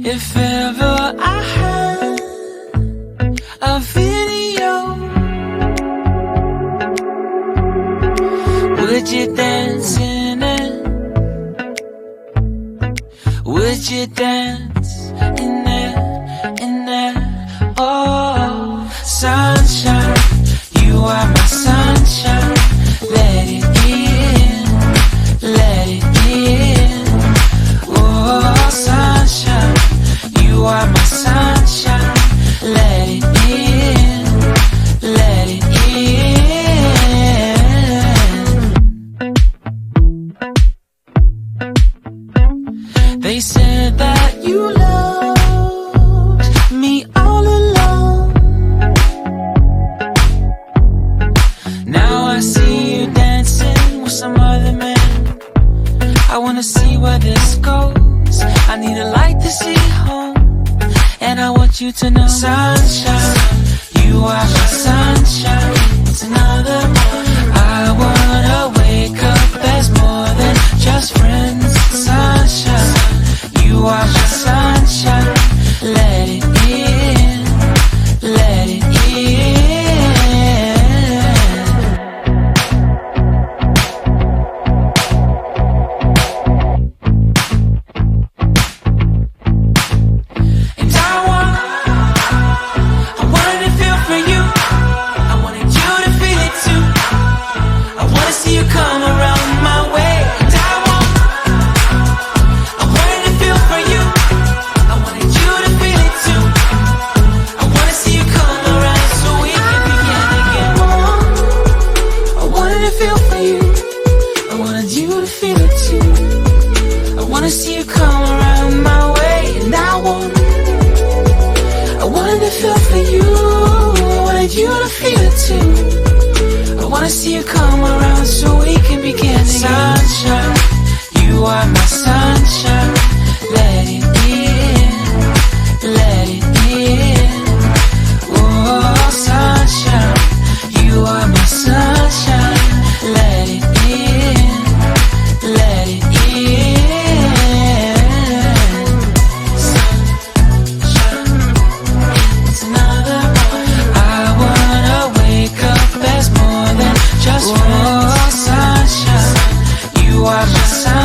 If ever I had a video, would you dance in it? Would you dance in it, in it? Oh, sunshine, you are my sunshine. Let it in, let it in. Oh, sunshine, you are my sunshine. Let it in, let it in. They said that you loved me all along. Now I see you dancing with some other man. I wanna see where this goes. I need a light to see home, and I want you to know, sunshine, you are my sunshine. It's another morning. I wanna wake up as more than just friends. Sunshine, you are my sunshine. Let it in, let it in. Sunshine, you are my sunshine. Let it in, let it in. Oh, sunshine, you are my sunshine. Let it in, let it in. Sunshine, it's another morning. I wanna wake up as more than just friends. Oh, sunshine, you are my sunshine.